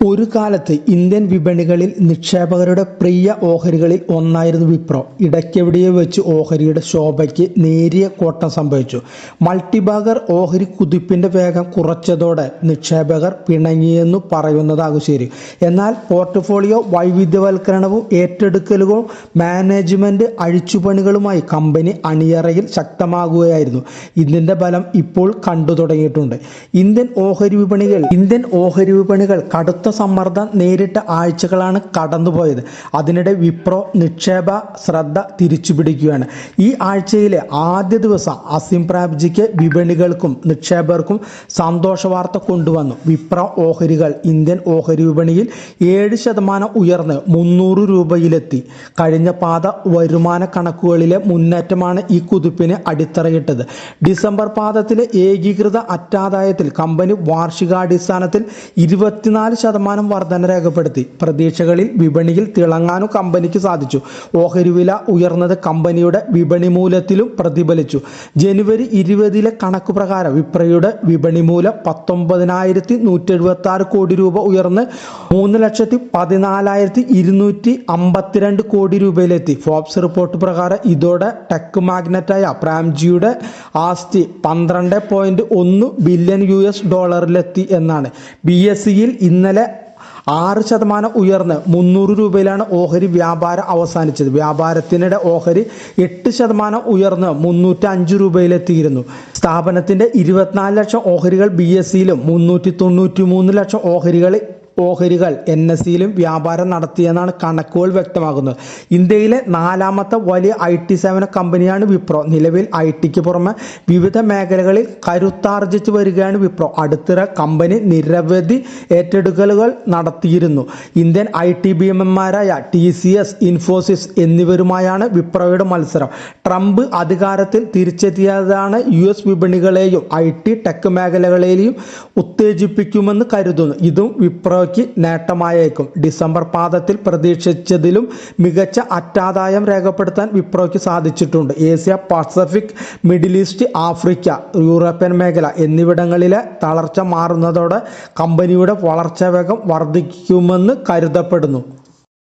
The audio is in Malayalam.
ഒരു കാലത്ത് ഇന്ത്യൻ വിപണികളിൽ നിക്ഷേപകരുടെ പ്രിയ ഓഹരികളിൽ ഒന്നായിരുന്നു വിപ്രോ. ഇടയ്ക്കെവിടെയോ വെച്ച് ഓഹരിയുടെ ശോഭയ്ക്ക് നേരിയ കോട്ടം സംഭവിച്ചു. മൾട്ടിബാഗർ ഓഹരി കുതിപ്പിന്റെ വേഗം കുറച്ചതോടെ നിക്ഷേപകർ പിണങ്ങിയെന്നു പറയുന്നതാകും ശരി. എന്നാൽ പോർട്ട്ഫോളിയോ വൈവിധ്യവൽക്കരണവും ഏറ്റെടുക്കലുകളും മാനേജ്മെന്റ് അഴിച്ചുപണികളുമായി കമ്പനി അണിയറയിൽ ശക്തമാകുകയായിരുന്നു. ഇതിന്റെ ഫലം ഇപ്പോൾ കണ്ടു തുടങ്ങിയിട്ടുണ്ട്. ഇന്ത്യൻ ഓഹരി വിപണികൾ കടുത്ത സമ്മർദ്ദം നേരിട്ട ആഴ്ചകളാണ് കടന്നുപോയത്. അതിനിടെ വിപ്രോ നിക്ഷേപ ശ്രദ്ധ തിരിച്ചുപിടിക്കുകയാണ്. ഈ ആഴ്ചയിലെ ആദ്യ ദിവസം അസിം പ്രേംജിക്ക് വിപണികൾക്കും നിക്ഷേപകർക്കും സന്തോഷ വാർത്ത കൊണ്ടുവന്നു. വിപ്രോ ഓഹരികൾ ഇന്ത്യൻ ഓഹരി വിപണിയിൽ 7% ഉയർന്ന് 300 രൂപയിലെത്തി. കഴിഞ്ഞ പാദ വരുമാന കണക്കുകളിലെ മുന്നേറ്റമാണ് ഈ കുതിപ്പിന് അടിത്തറയിട്ടത്. ഡിസംബർ പാദത്തിലെ ഏകീകൃത അറ്റാദായത്തിൽ കമ്പനി വാർഷികാടിസ്ഥാനത്തിൽ 24% വർധന രേഖപ്പെടുത്തി. പ്രതീക്ഷകളിൽ വിപണിയിൽ തിളങ്ങാനും കമ്പനിക്ക് സാധിച്ചു. ഓഹരി വില ഉയർന്നത് കമ്പനിയുടെ വിപണി മൂല്യത്തിലും പ്രതിഫലിച്ചു. ജനുവരി 20 കണക്ക് പ്രകാരം വിപ്രയുടെ വിപണി മൂല്യം 19,176 കോടി രൂപ ഉയർന്ന് 3,14,252 കോടി രൂപയിലെത്തി. ഫോബ്സ് റിപ്പോർട്ട് പ്രകാരം ഇതോടെ ടെക് മാഗ്നറ്റായ പ്രേംജിയുടെ ആസ്തി $12.1 ബില്യൺ എന്നാണ്. BSEയിൽ ഇന്നലെ 6% ഉയർന്ന് 300 രൂപയിലാണ് ഓഹരി വ്യാപാരം അവസാനിച്ചത്. വ്യാപാരത്തിനിടെ ഓഹരി 8% ഉയർന്ന് 305 രൂപയിലെത്തിയിരുന്നു. സ്ഥാപനത്തിന്റെ 24 ലക്ഷം ഓഹരികൾ BSEയിലും 393 ലക്ഷം ഓഹരികൾ NSEയിലും വ്യാപാരം നടത്തിയെന്നാണ് കണക്കുകൾ വ്യക്തമാക്കുന്നത്. ഇന്ത്യയിലെ 4ാമത്തെ വലിയ IT സേവന കമ്പനിയാണ് വിപ്രോ. നിലവിൽ ITക്ക് പുറമെ വിവിധ മേഖലകളിൽ കരുത്താർജിച്ചു വരികയാണ് വിപ്രോ. അടുത്തിടെ കമ്പനി നിരവധി ഏറ്റെടുക്കലുകൾ നടത്തിയിരുന്നു. ഇന്ത്യൻ IT ഭീമന്മാരായ TCS, ഇൻഫോസിസ് എന്നിവരുമായാണ് വിപ്രോയുടെ മത്സരം. ട്രംപ് അധികാരത്തിൽ തിരിച്ചെത്തിയതാണ് US വിപണികളെയും IT ടെക് മേഖലകളെയും ഉത്തേജിപ്പിക്കുമെന്ന് കരുതുന്നു. ഇതും വിപ്രോയ്ക്ക് നേട്ടമായേക്കും. ഡിസംബർ പാദത്തിൽ പ്രതീക്ഷിച്ചതിലും മികച്ച അറ്റാദായം രേഖപ്പെടുത്താൻ വിപ്രോയ്ക്ക് സാധിച്ചിട്ടുണ്ട്. Asia Pacific, middle east, Africa, European മേഖല എന്നിവിടങ്ങളിലെ തളർച്ച മാറുന്നതോടെ കമ്പനിയുടെ വളർച്ചാ വേഗം വർദ്ധിക്കുമെന്ന് കരുതപ്പെടുന്നു.